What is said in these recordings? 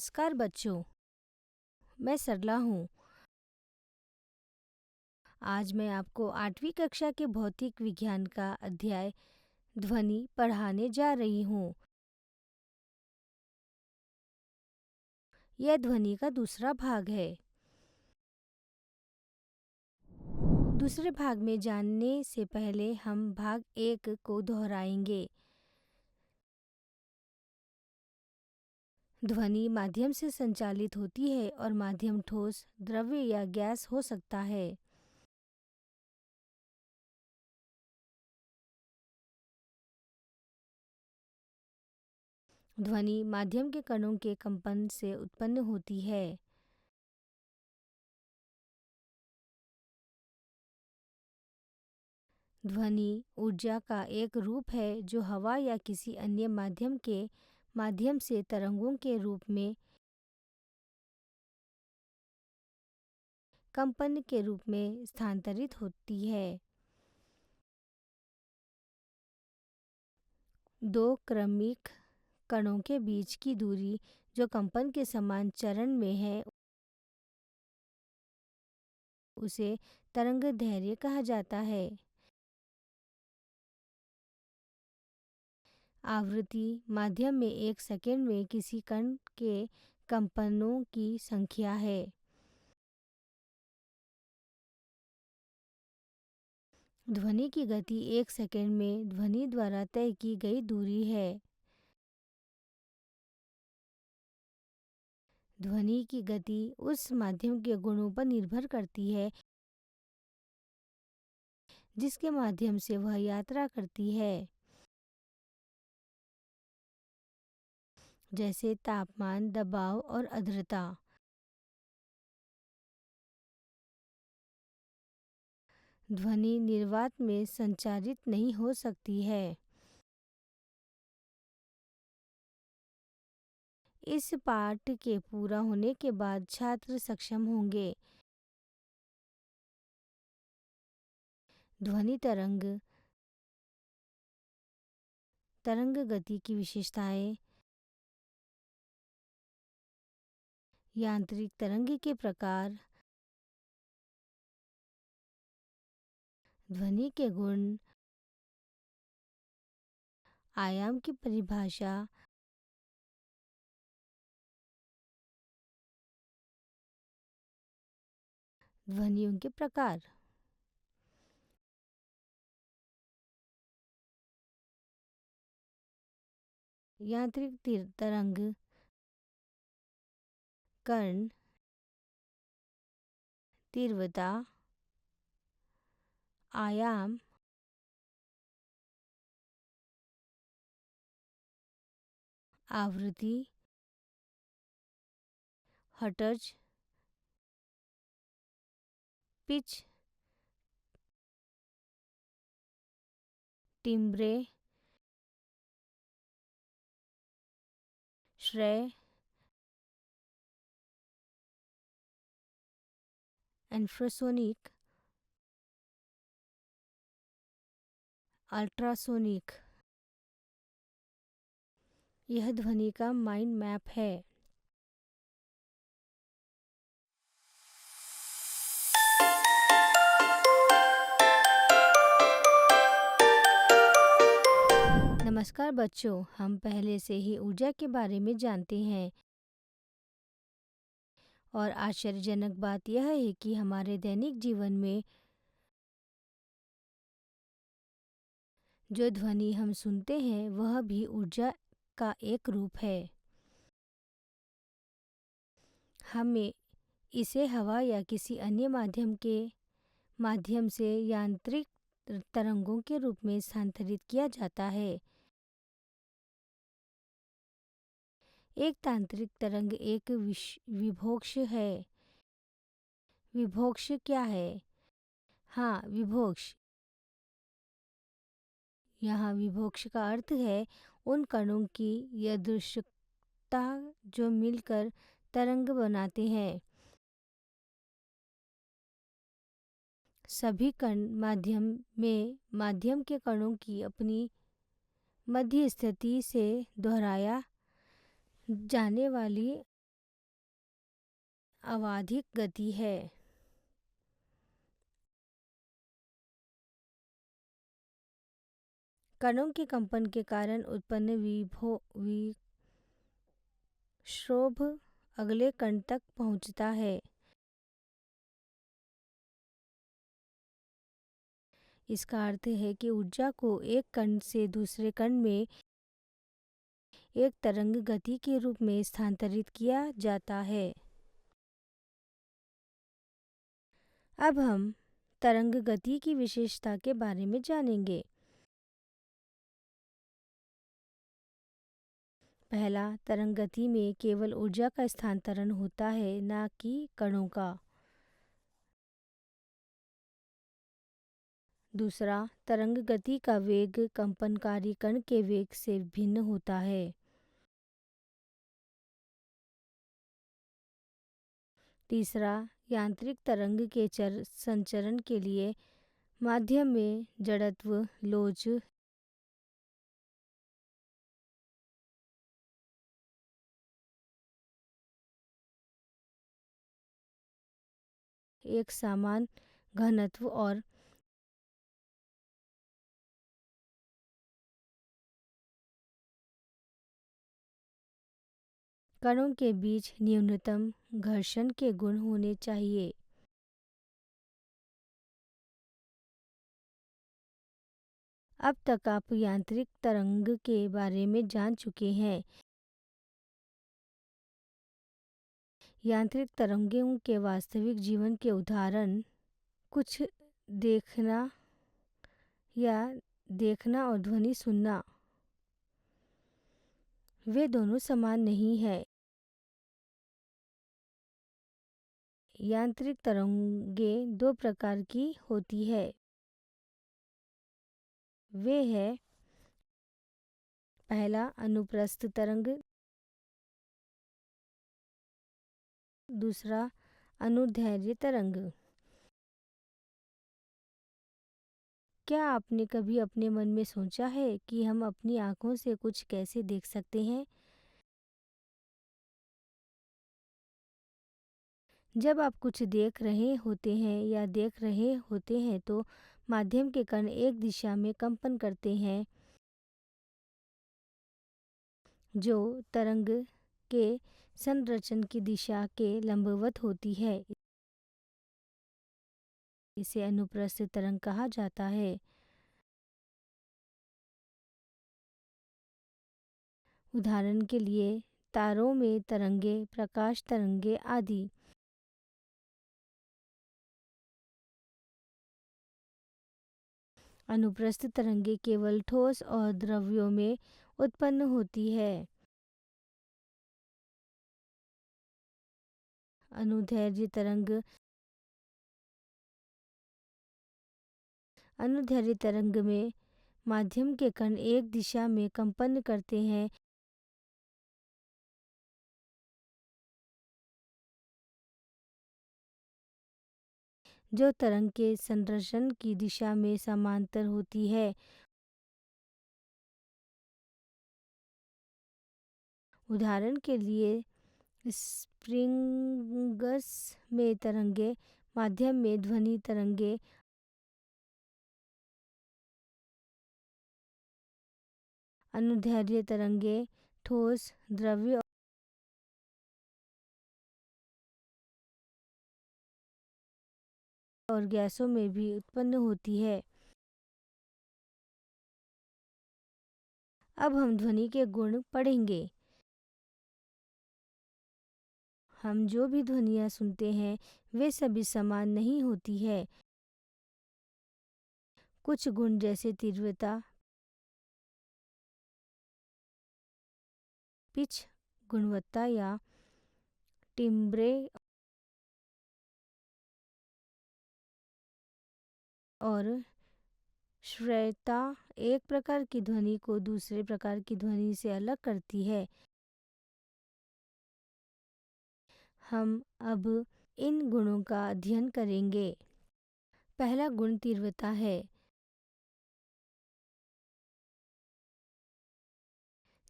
नमस्कार बच्चों, मैं सरला हूँ। आज मैं आपको 8वीं कक्षा के भौतिक विज्ञान का अध्याय ध्वनि पढ़ाने जा रही हूँ। यह ध्वनि का दूसरा भाग है। दूसरे भाग में जानने से पहले हम भाग 1 को दोहराएंगे। ध्वनि माध्यम से संचालित होती है और माध्यम ठोस, द्रव्य या गैस हो सकता है। ध्वनि माध्यम के कणों के कंपन से उत्पन्न होती है। ध्वनि ऊर्जा का एक रूप है जो हवा या किसी अन्य माध्यम के माध्यम से तरंगों के रूप में कंपन के रूप में स्थानांतरित होती है। दो क्रमिक कणों के बीच की दूरी जो कंपन के समान चरण में है उसे तरंगदैर्घ्य कहा जाता है। आवृत्ति माध्यम में 1 सेकंड में किसी कण के कंपनों की संख्या है। ध्वनि की गति 1 सेकंड में ध्वनि द्वारा तय की गई दूरी है। ध्वनि की गति उस माध्यम के गुणों पर निर्भर करती है जिसके माध्यम से वह यात्रा करती है, जैसे तापमान, दबाव और आर्द्रता। ध्वनि निर्वात में संचारित नहीं हो सकती है। इस पाठ के पूरा होने के बाद छात्र सक्षम होंगे। ध्वनि तरंग गति की विशेषताएं, यांत्रिक तरंग के प्रकार, ध्वनि के गुण, आयाम की परिभाषा, ध्वनियों के प्रकार। यांत्रिक तरंग, कर्ण, तीव्रता, आयाम, आवृत्ति, हर्ट्ज, पिच, टिम्ब्रे, श्रेय, इंफ्रासोनिक, अल्ट्रासोनिक। यह ध्वनि का माइंड मैप है। नमस्कार बच्चों, हम पहले से ही ऊर्जा के बारे में जानते हैं और आश्चर्यजनक बात यह है कि हमारे दैनिक जीवन में जो ध्वनि हम सुनते हैं वह भी ऊर्जा का एक रूप है। हमें इसे हवा या किसी अन्य माध्यम से यांत्रिक तरंगों के रूप में स्थानांतरित किया जाता है। एक यांत्रिक तरंग एक विभोक्ष है। विभोक्ष क्या है? हाँ, विभोक्ष। यहाँ विभोक्ष का अर्थ है उन कणों की यादृच्छिकता जो मिलकर तरंग बनाते हैं। सभी कण माध्यम के कणों की अपनी मध्य स्थिति से दोहराया जाने वाली अवाधिक गति है। कणों के कंपन के कारण उत्पन्न विक्षोभ अगले कण तक पहुंचता है। इसका अर्थ है कि ऊर्जा को एक कण से दूसरे कण में एक तरंग गति के रूप में स्थानांतरित किया जाता है। अब हम तरंग गति की विशेषता के बारे में जानेंगे। पहला, तरंग गति में केवल ऊर्जा का स्थानांतरण होता है, न कि कणों का। दूसरा, तरंग गति का वेग कंपनकारी कण के वेग से भिन्न होता है। तीसरा, यांत्रिक तरंग के संचरण के लिए माध्यम में जड़त्व लोच एक समान घनत्व और कणों के बीच न्यूनतम घर्षण के गुण होने चाहिए। अब तक आप यांत्रिक तरंग के बारे में जान चुके हैं। यांत्रिक तरंगों के वास्तविक जीवन के उदाहरण कुछ देखना और ध्वनि सुनना, वे दोनों समान नहीं हैं। यांत्रिक तरंगें दो प्रकार की होती है। वे है, पहला अनुप्रस्थ तरंग, दूसरा अनुदैर्ध्य तरंग। क्या आपने कभी अपने मन में सोचा है कि हम अपनी आँखों से कुछ कैसे देख सकते हैं? जब आप कुछ देख रहे होते हैं या देख रहे होते हैं तो माध्यम के कण एक दिशा में कंपन करते हैं जो तरंग के संरचन की दिशा के लंबवत होती है। इसे अनुप्रस्थ तरंग कहा जाता है। उदाहरण के लिए तारों में तरंगे, प्रकाश तरंगे आदि। अनुप्रस्थ तरंगे केवल ठोस और द्रव्यों में उत्पन्न होती है। अनुदैर्ध्य तरंग में माध्यम के कण एक दिशा में कंपन करते हैं जो तरंग के संरचन की दिशा में समांतर होती है। उदाहरण के लिए स्प्रिंग्स में तरंगे, माध्यम में ध्वनि तरंगे, अनुदैर्ध्य तरंगे ठोस, द्रव्य और गैसों में भी उत्पन्न होती है। अब हम ध्वनि के गुण पढ़ेंगे। हम जो भी ध्वनियाँ सुनते हैं वे सभी समान नहीं होती है। कुछ गुण जैसे तीव्रता, पिच, गुणवत्ता या टिम्ब्रे और श्रेयता एक प्रकार की ध्वनि को दूसरे प्रकार की ध्वनि से अलग करती है। हम अब इन गुणों का अध्ययन करेंगे। पहला गुण तीव्रता है।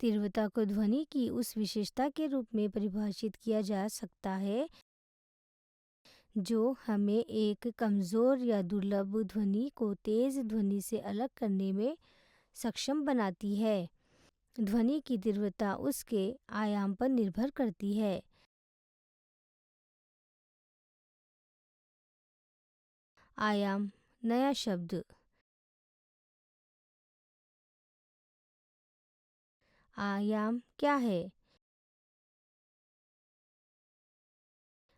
तीव्रता को ध्वनि की उस विशेषता के रूप में परिभाषित किया जा सकता है जो हमें एक कमज़ोर या दुर्लभ ध्वनि को तेज़ ध्वनि से अलग करने में सक्षम बनाती है। ध्वनि की तीव्रता उसके आयाम पर निर्भर करती है। आयाम, नया शब्द। आयाम क्या है?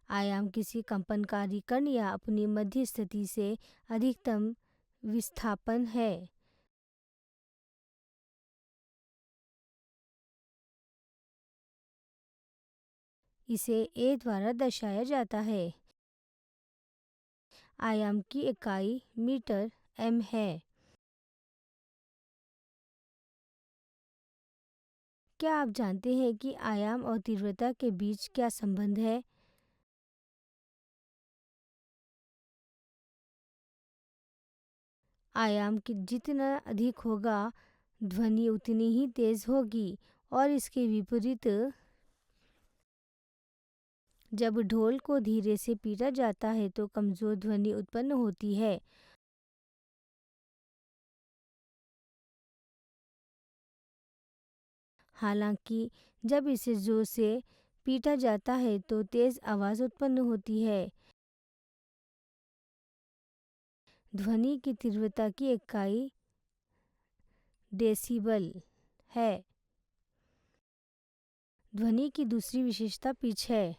आयाम किसी कंपनकारी कण या अपनी मध्य स्थिति से अधिकतम विस्थापन है। इसे ए द्वारा दर्शाया जाता है। आयाम की इकाई मीटर एम है। क्या आप जानते हैं कि आयाम और तीव्रता के बीच क्या संबंध है? आयाम की जितना अधिक होगा, ध्वनि उतनी ही तेज होगी और इसके विपरीत जब ढोल को धीरे से पीटा जाता है तो कमजोर ध्वनि उत्पन्न होती है। हालांकि जब इसे जोर से पीटा जाता है तो तेज आवाज उत्पन्न होती है। ध्वनि की तीव्रता की इकाई डेसिबल है। ध्वनि की दूसरी विशेषता पिच है।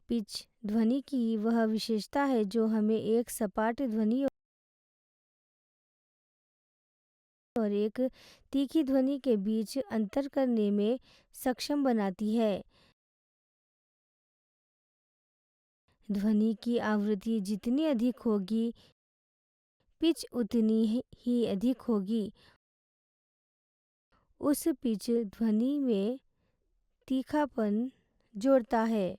पिच ध्वनि की वह विशेषता है जो हमें एक सपाट ध्वनि और एक तीखी ध्वनि के बीच अंतर करने में सक्षम बनाती है। ध्वनि की आवृत्ति जितनी अधिक होगी, पिच उतनी ही अधिक होगी। उस पिच ध्वनि में तीखापन जोड़ता है।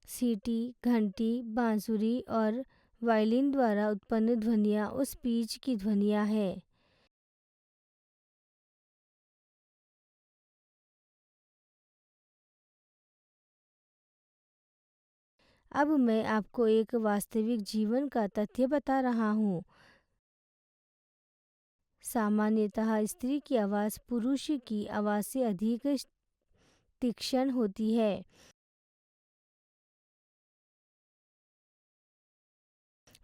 सीटी, घंटी, बांसुरी और वायलिन द्वारा उत्पन्न ध्वनियाँ उस पिच की ध्वनियाँ हैं। अब मैं आपको एक वास्तविक जीवन का तथ्य बता रहा हूँ। सामान्यतः स्त्री की आवाज़ पुरुष की आवाज़ से अधिक तीक्ष्ण होती है।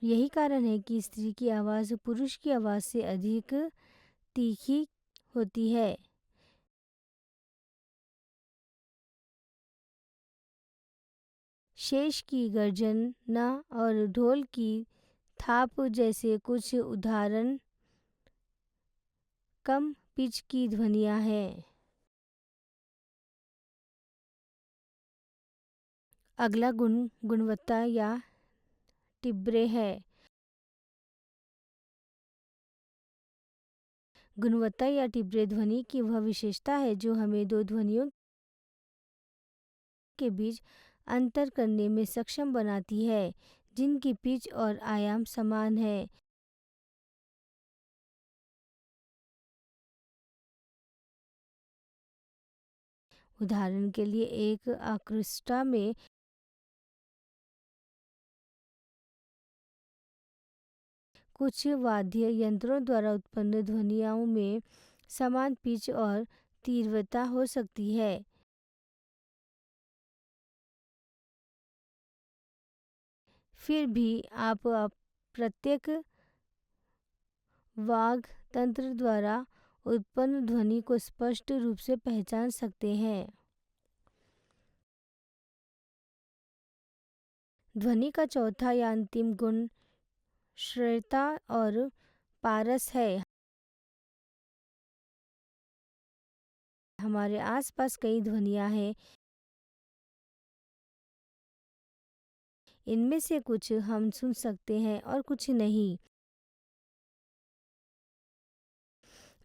यही कारण है कि स्त्री की आवाज़ पुरुष की आवाज़ से अधिक तीखी होती है। शेष की गर्जना और ढोल की थाप जैसे कुछ उदाहरण कम पिच की ध्वनियाँ हैं। अगला गुण गुणवत्ता या टिब्रे है। गुणवत्ता या टिब्रे ध्वनि की वह विशेषता है जो हमें दो ध्वनियों के बीच अंतर करने में सक्षम बनाती है जिनकी पिच और आयाम समान है। उदाहरण के लिए एक ऑर्केस्ट्रा में कुछ वाद्य यंत्रों द्वारा उत्पन्न ध्वनियों में समान पिच और तीव्रता हो सकती है। फिर भी आप प्रत्येक वाद्य तंत्र द्वारा उत्पन्न ध्वनि को स्पष्ट रूप से पहचान सकते हैं। ध्वनि का चौथा या अंतिम गुण श्रेयता और पारस है। हमारे आसपास कई ध्वनियाँ हैं। इनमें से कुछ हम सुन सकते हैं और कुछ नहीं।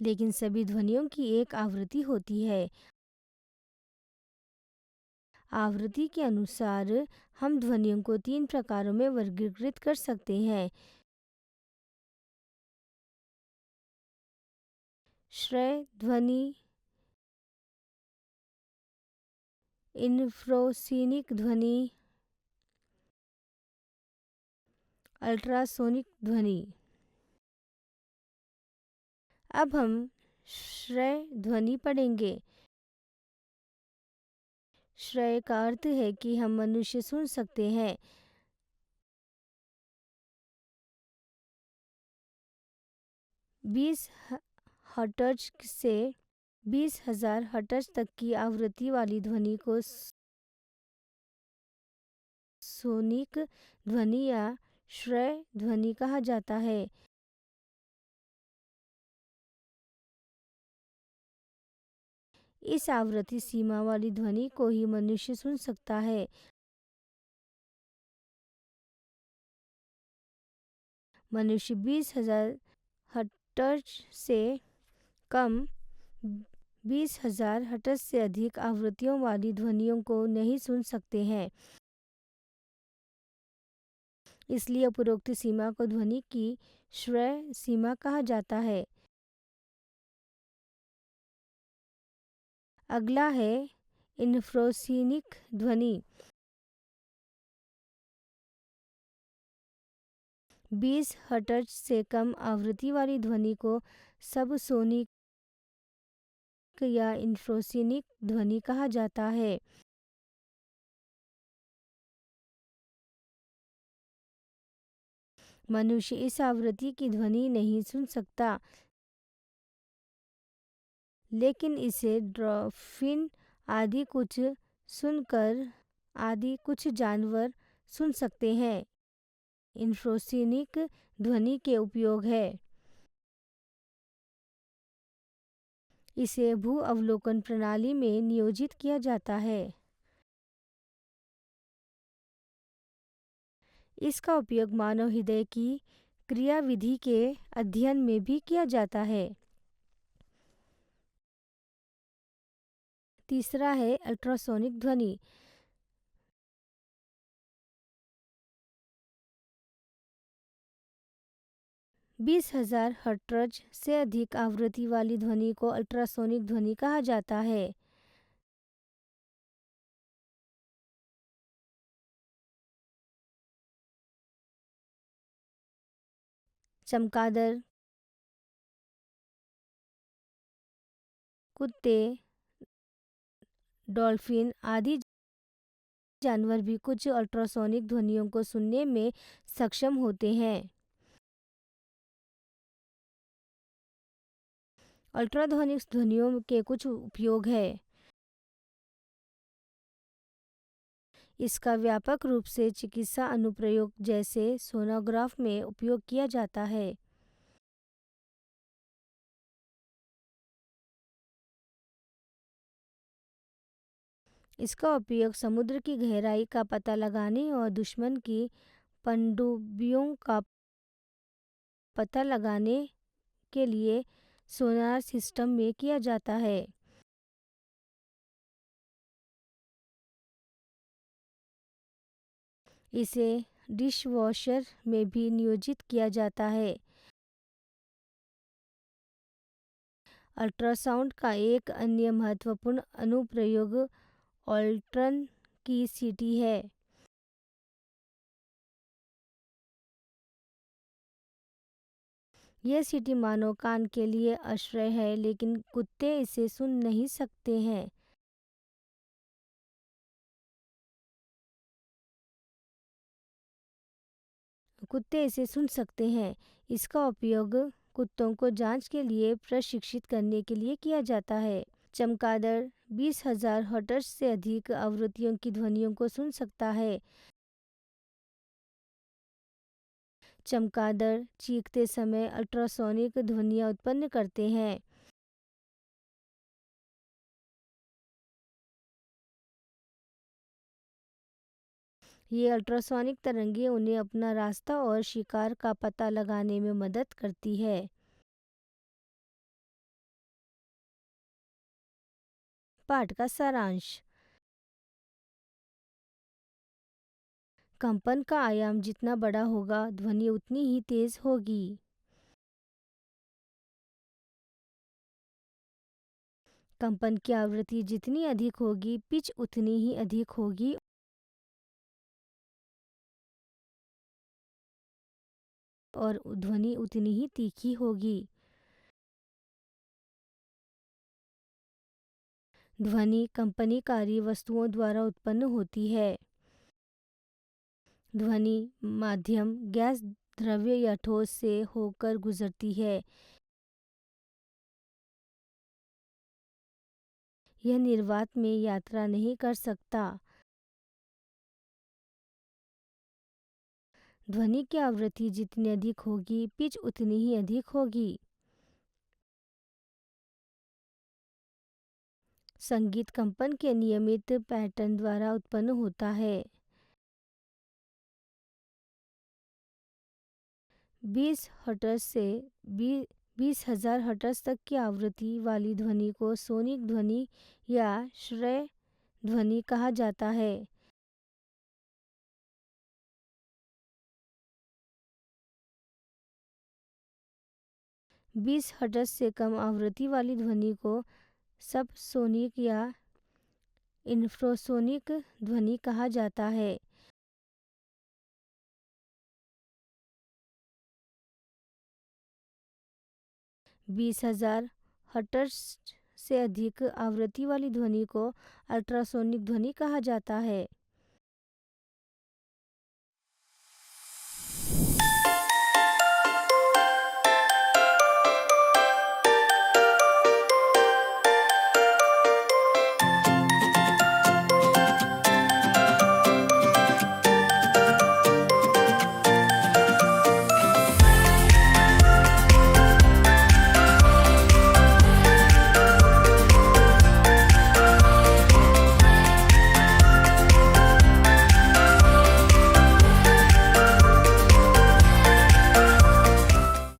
लेकिन सभी ध्वनियों की एक आवृत्ति होती है। आवृत्ति के अनुसार हम ध्वनियों को 3 प्रकारों में वर्गीकृत कर सकते हैं। श्रय ध्वनि, इंफ्रासोनिक ध्वनि, अल्ट्रासोनिक ध्वनि। अब हम श्रय ध्वनि पढ़ेंगे। श्रय का अर्थ है कि हम मनुष्य सुन सकते हैं। 20 हर्ट्ज से 20,000 हर्ट्ज तक की आवृत्ति वाली ध्वनि को सोनिक ध्वनि या श्रय ध्वनि कहा जाता है। इस आवृत्ति सीमा वाली ध्वनि को ही मनुष्य सुन सकता है। मनुष्य 20,000 हर्ट्ज से कम, 20,000 हर्ट्ज से अधिक आवृत्तियों वाली ध्वनियों को नहीं सुन सकते हैं। इसलिए उपरोक्त सीमा को ध्वनि की श्रय सीमा कहा जाता है। अगला है इंफ्रासोनिक ध्वनि। 20 हर्ट्ज से कम आवृत्ति वाली ध्वनि को सबसोनिक या इंफ्रासोनिक ध्वनि कहा जाता है। मनुष्य इस आवृत्ति की ध्वनि नहीं सुन सकता, लेकिन इसे डॉल्फिन आदि कुछ जानवर सुन सकते हैं। इंफ्रासोनिक ध्वनि के उपयोग है। इसे भू अवलोकन प्रणाली में नियोजित किया जाता है। इसका उपयोग मानव हृदय की क्रियाविधि के अध्ययन में भी किया जाता है। तीसरा है अल्ट्रासोनिक ध्वनि। 20,000 हर्ट्ज से अधिक आवृत्ति वाली ध्वनि को अल्ट्रासोनिक ध्वनि कहा जाता है। चमगादड़, कुत्ते, डॉल्फिन आदि जानवर भी कुछ अल्ट्रासोनिक ध्वनियों को सुनने में सक्षम होते हैं। अल्ट्रासोनिक ध्वनियों के कुछ उपयोग हैं। इसका व्यापक रूप से चिकित्सा अनुप्रयोग जैसे सोनोग्राफ में उपयोग किया जाता है। इसका उपयोग समुद्र की गहराई का पता लगाने और दुश्मन की पनडुब्बियों का पता लगाने के लिए सोनार सिस्टम में किया जाता है। इसे डिशवॉशर में भी नियोजित किया जाता है। अल्ट्रासाउंड का एक अन्य महत्वपूर्ण अनुप्रयोग ऑल्ट्रन की सीटी है। यह सीटी मानव कान के लिए अश्रय है, लेकिन कुत्ते इसे सुन नहीं सकते हैं। कुत्ते इसे सुन सकते हैं। इसका उपयोग कुत्तों को जांच के लिए प्रशिक्षित करने के लिए किया जाता है। चमगादड़ 20,000 हर्ट्ज से अधिक आवृत्तियों की ध्वनियों को सुन सकता है। चमगादड़ चीखते समय अल्ट्रासोनिक ध्वनियाँ उत्पन्न करते हैं। ये अल्ट्रासोनिक तरंगें उन्हें अपना रास्ता और शिकार का पता लगाने में मदद करती है। पाठ का सारांश। कंपन का आयाम जितना बड़ा होगा, ध्वनि उतनी ही तेज होगी। कंपन की आवृत्ति जितनी अधिक होगी, पिच उतनी ही अधिक होगी और ध्वनि उतनी ही तीखी होगी। ध्वनि कंपनकारी वस्तुओं द्वारा उत्पन्न होती है। ध्वनि माध्यम गैस, द्रव्य या ठोस से होकर गुजरती है। यह निर्वात में यात्रा नहीं कर सकता। ध्वनि की आवृत्ति जितनी अधिक होगी, पिच उतनी ही अधिक होगी। संगीत कंपन के नियमित पैटर्न द्वारा उत्पन्न होता है। 20 हर्ट्ज से 20,000 हर्ट्ज तक की आवृत्ति वाली ध्वनि को सोनिक ध्वनि या श्रय ध्वनि कहा जाता है। 20 हर्ट्ज से कम आवृत्ति वाली ध्वनि को सबसोनिक या इंफ्रासोनिक ध्वनि कहा जाता है। 20,000 हर्ट्ज से अधिक आवृत्ति वाली ध्वनि को अल्ट्रासोनिक ध्वनि कहा जाता है।